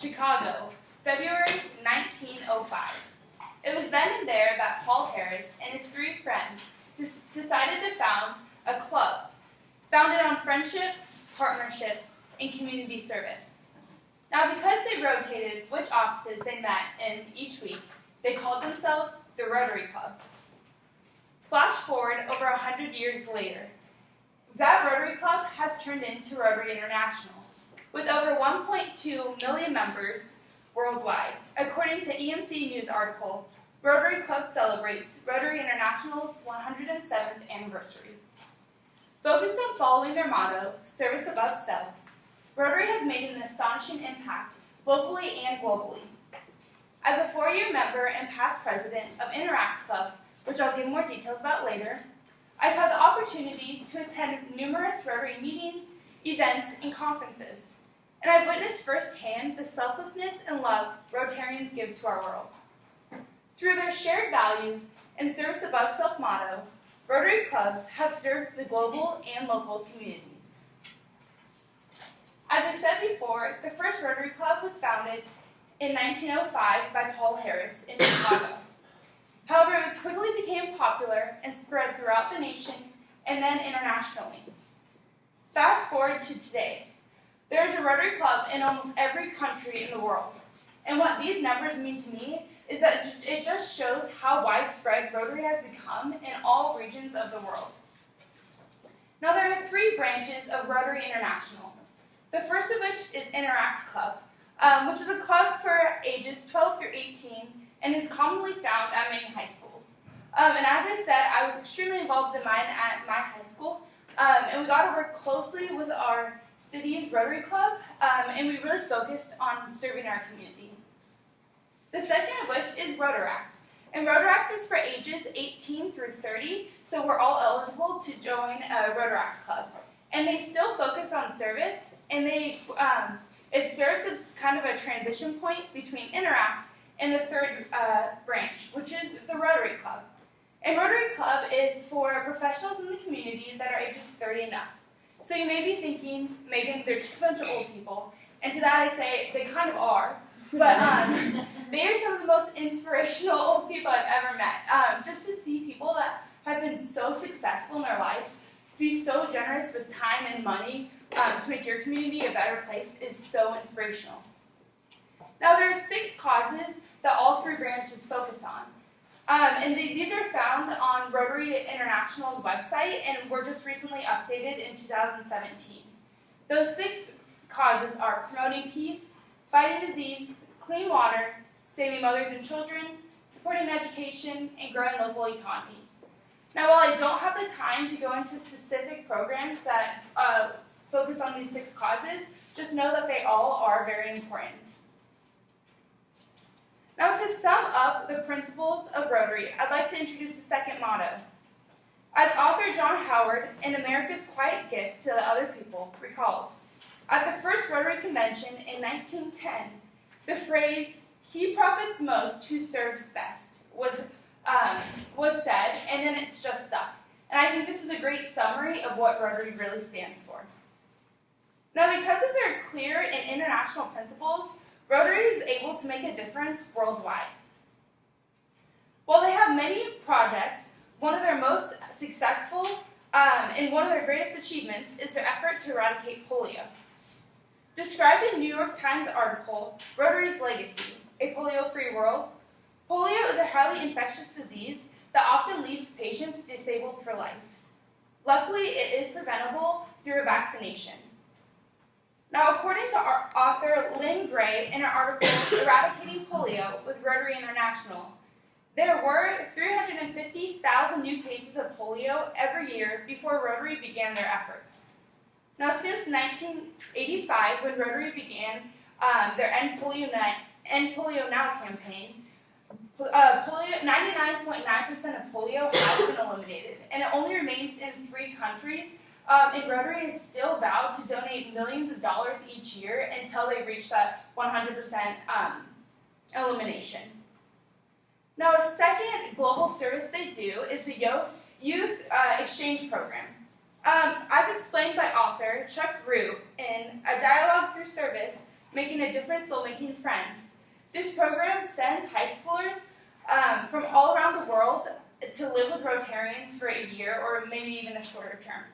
Chicago, February 1905. It was then and there that Paul Harris and his three friends decided to found a club founded on friendship, partnership, and community service. Now, because they rotated which offices they met in each week, they called themselves the Rotary Club. Flash forward over 100 years later, that Rotary Club has turned into Rotary International, with over 1.2 million members worldwide. According to EMC News article, Rotary Club celebrates Rotary International's 107th anniversary. Focused on following their motto, service above self, Rotary has made an astonishing impact locally and globally. As a 4-year member and past president of Interact Club, which I'll give more details about later, I've had the opportunity to attend numerous Rotary meetings, events, and conferences, and I've witnessed firsthand the selflessness and love Rotarians give to our world. Through their shared values and service above self motto, Rotary clubs have served the global and local communities. As I said before, the first Rotary Club was founded in 1905 by Paul Harris in Chicago. However, it quickly became popular and spread throughout the nation and then internationally. Fast forward to today. There's a Rotary Club in almost every country in the world. And what these numbers mean to me is that it just shows how widespread Rotary has become in all regions of the world. Now, there are 3 branches of Rotary International. The first of which is Interact Club, which is a club for ages 12 through 18 and is commonly found at many high schools. And as I said, I was extremely involved in mine at my high school, and we got to work closely with our city's Rotary Club, and we really focused on serving our community. The second of which is Rotaract, and Rotaract is for ages 18 through 30, so we're all eligible to join a Rotaract Club. And they still focus on service, and it serves as kind of a transition point between Interact and the third branch, which is the Rotary Club. And Rotary Club is for professionals in the community that are ages 30 and up. So you may be thinking, Megan, they're just a bunch of old people. And to that I say, they kind of are. But they are some of the most inspirational old people I've ever met. Just to see people that have been so successful in their life, be so generous with time and money to make your community a better place is so inspirational. Now, there are 6 causes that all 3 branches focus on. And these are found on Rotary International's website and were just recently updated in 2017. Those 6 causes are promoting peace, fighting disease, clean water, saving mothers and children, supporting education, and growing local economies. Now, while I don't have the time to go into specific programs that focus on these 6 causes, just know that they all are very important. Now, to sum up the principles of Rotary, I'd like to introduce the second motto. As author John Howard in America's Quiet Gift to Other People recalls, at the first Rotary Convention in 1910, the phrase, "He profits most who serves best," was said, and then it's just stuck. And I think this is a great summary of what Rotary really stands for. Now, because of their clear and international principles, Rotary is able to make a difference worldwide. While they have many projects, one of their most successful and one of their greatest achievements is their effort to eradicate polio. Described in New York Times article, Rotary's Legacy, A Polio-Free World, polio is a highly infectious disease that often leaves patients disabled for life. Luckily, it is preventable through a vaccination. Now, according to our author Lynn Gray in her article, Eradicating Polio with Rotary International, there were 350,000 new cases of polio every year before Rotary began their efforts. Now, since 1985, when Rotary began their End Polio Now campaign, 99.9% of polio has been eliminated, and it only remains in 3 countries. And Rotary is still vowed to donate millions of dollars each year until they reach that 100% elimination. Now, a second global service they do is the Youth Exchange Program. As explained by author Chuck Root in A Dialogue Through Service, making a difference while making friends. This program sends high schoolers from all around the world to live with Rotarians for a year or maybe even a shorter term.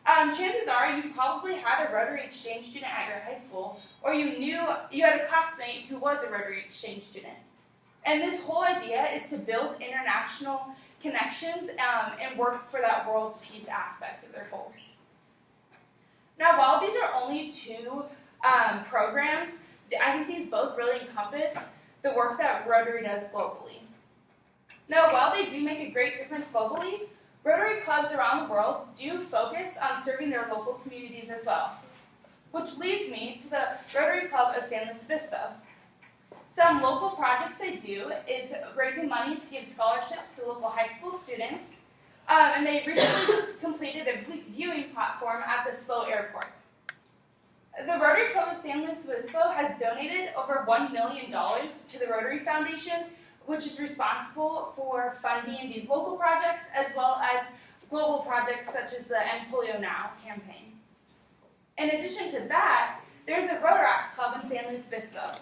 Chances are you probably had a Rotary Exchange student at your high school, or you had a classmate who was a Rotary Exchange student. And this whole idea is to build international connections and work for that world peace aspect of their goals. Now, while these are only two programs, I think these both really encompass the work that Rotary does globally. Now, while they do make a great difference globally, Rotary clubs around the world do focus on serving their local communities as well, which leads me to the Rotary Club of San Luis Obispo. Some local projects they do is raising money to give scholarships to local high school students, and they recently just completed a viewing platform at the SLO Airport. The Rotary Club of San Luis Obispo has donated over $1 million to the Rotary Foundation, which is responsible for funding these local projects as well as global projects such as the End Polio Now campaign. In addition to that, there's a Rotaract Club in San Luis Obispo.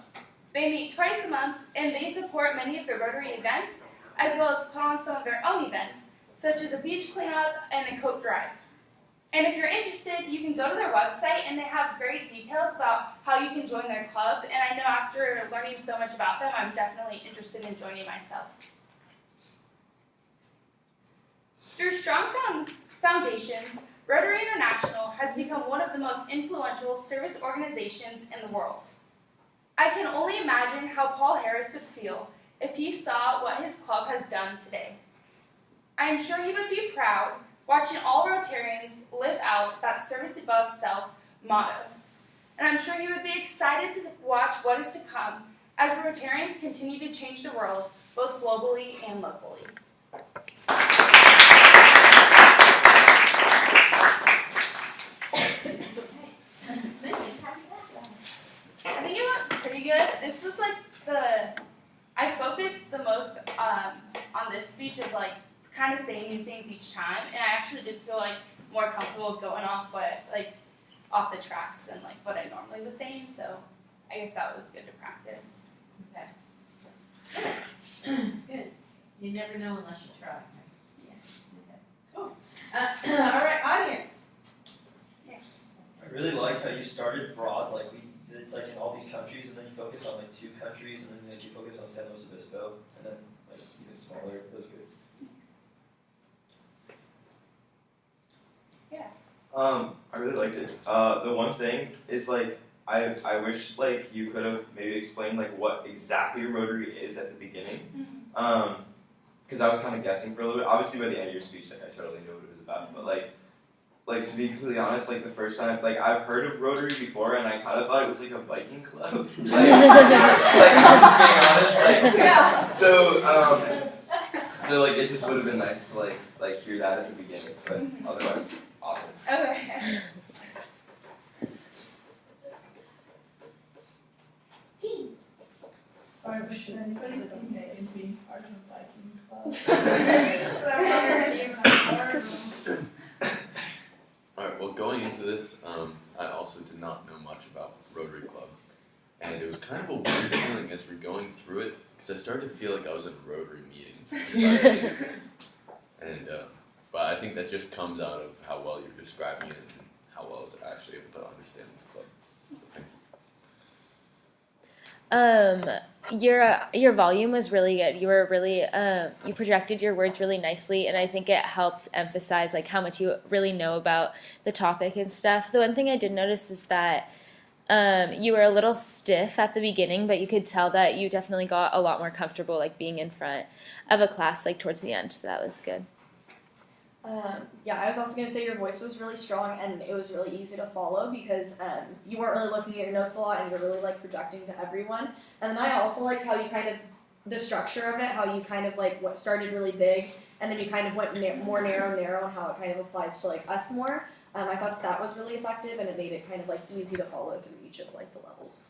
They meet twice a month and they support many of the Rotary events as well as put on some of their own events, such as a beach cleanup and a coat drive. And if you're interested, you can go to their website and they have great details about how you can join their club. And I know after learning so much about them, I'm definitely interested in joining myself. Through strong foundations, Rotary International has become one of the most influential service organizations in the world. I can only imagine how Paul Harris would feel if he saw what his club has done today. I am sure he would be proud watching all Rotarians live out that service above self motto. And I'm sure he would be excited to watch what is to come as Rotarians continue to change the world, both globally and locally. I think it went pretty good. This was like I focused the most on this speech of like kind of saying new things each time, and I actually did feel like more comfortable going off the tracks than like what I normally was saying. So I guess that was good to practice. Okay. Good. You never know unless you try. Yeah. Okay. Cool. All right, audience. Yeah. I really liked how you started broad, like it's like in all these countries, and then you focus on like 2 countries, and then like, you focus on San Luis Obispo, and then like even smaller. It was good. Yeah. I really liked it. The one thing is like I wish like you could have maybe explained like what exactly Rotary is at the beginning. Because I was kind of guessing for a little bit. Obviously by the end of your speech, like I totally knew what it was about. But like to be completely honest, like the first time, like I've heard of Rotary before, and I kind of thought it was like a Viking club. like I'm just being honest. Like, Yeah. So like it just would have been nice to like hear that at the beginning. But otherwise, awesome. Okay. Team. Sorry, but should anybody think it is being part of Viking Club? Alright, well going into this, I also did not know much about Rotary Club. And it was kind of a weird feeling as we're going through it, because I started to feel like I was in a Rotary meeting. And, but I think that just comes out of how well you're describing it and how well I was actually able to understand this club. So thank you. Your volume was really good. You were really you projected your words really nicely, and I think it helped emphasize like how much you really know about the topic and stuff. The one thing I did notice is that you were a little stiff at the beginning, but you could tell that you definitely got a lot more comfortable like being in front of a class like towards the end. So that was good. Yeah, I was also going to say your voice was really strong and it was really easy to follow because you weren't really looking at your notes a lot and you're really like projecting to everyone. And then I also liked how you kind of, the structure of it, how you kind of like what started really big and then you kind of went more narrow and how it kind of applies to like us more. I thought that was really effective and it made it kind of like easy to follow through each of like the levels.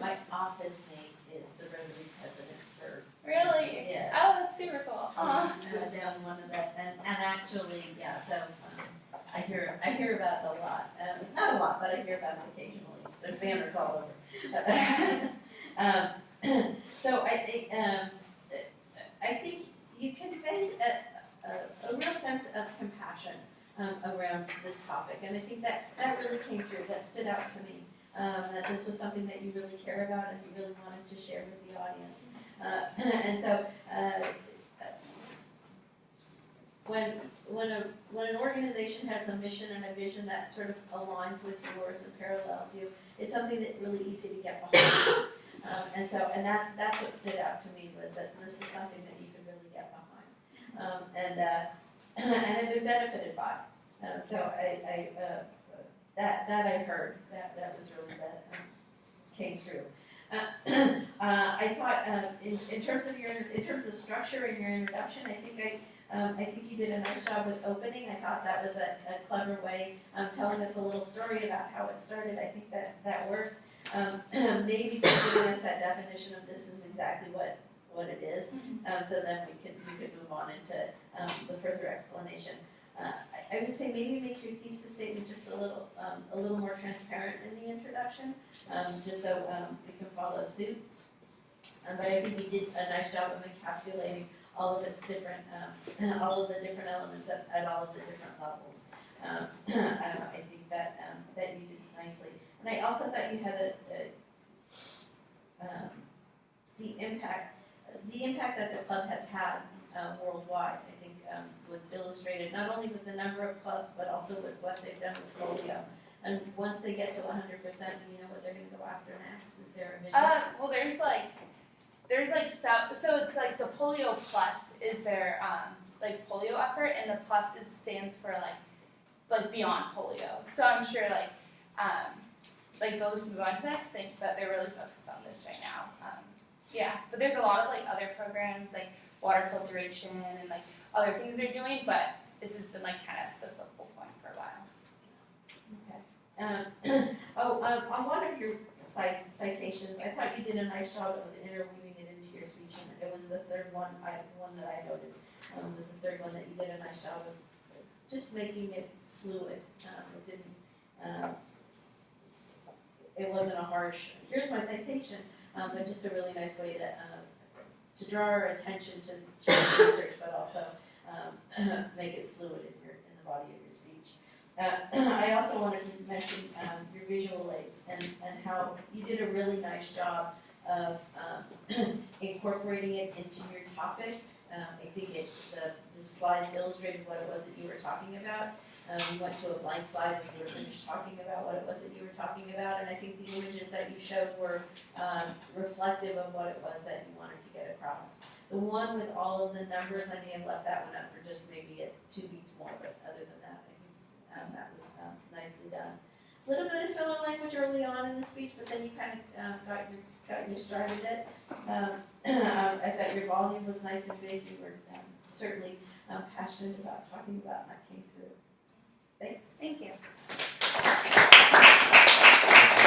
My office mate is the Rotary president for Really? Yeah. Oh, that's super cool. Aw. I went down one of that, and actually, yeah. So I hear about it a lot. Not a lot, but I hear about it occasionally. There's banners all over. So I think you conveyed a real sense of compassion around this topic, and I think that really came through. That stood out to me. That this was something that you really care about and you really wanted to share with the audience. And so when an organization has a mission and a vision that sort of aligns with yours and parallels you, it's something that's really easy to get behind. And that's what stood out to me, was that this is something that you could really get behind, and have been benefited by. So that I heard, that was really, that came through. I thought in terms of structure in your introduction, I think you did a nice job with opening. I thought that was a clever way, telling us a little story about how it started. I think that worked. Maybe just giving us that definition of this is exactly what it is, so then we could move on into the further explanation. I would say maybe make your thesis statement just a little more transparent in the introduction, just so we can follow suit. But I think we did a nice job of encapsulating all of its different, all of the different elements at all of the different levels. I think that you did nicely, and I also thought you had the impact that the club has had worldwide. I think was illustrated not only with the number of clubs, but also with what they've done with polio. And once they get to 100%, do you know what they're going to go after next? Is there a vision? Well, so it's like the Polio Plus is their like polio effort, and the plus stands for like beyond polio. So I'm sure like they'll just move on to the next thing, but they're really focused on this right now. Yeah, but there's a lot of like other programs like water filtration and like other things they're doing, but this has been like kind of the focal point for a while. Okay. On one of your citations, I thought you did a nice job of interweaving it into your speech, and it was the third one. One that I noted was the third one that you did a nice job of just making it fluid. It didn't. It wasn't a harsh. Here's my citation, but just a really nice way to draw our attention to research, but also make it fluid in the body of your speech. I also wanted to mention your visual aids and how you did a really nice job of incorporating it into your topic. I think the slides illustrated what it was that you were talking about. You went to a blank slide when you were finished talking about what it was that you were talking about, and I think the images that you showed were reflective of what it was that you wanted to get across. The one with all of the numbers, I may have left that one up for just maybe 2 beats more, but other than that, I think that was nicely done. A little bit of filler language early on in the speech, but then you kind of got your stride with it. I thought your volume was nice and big. You were certainly passionate about talking about, and that came through. Thanks. Thank you.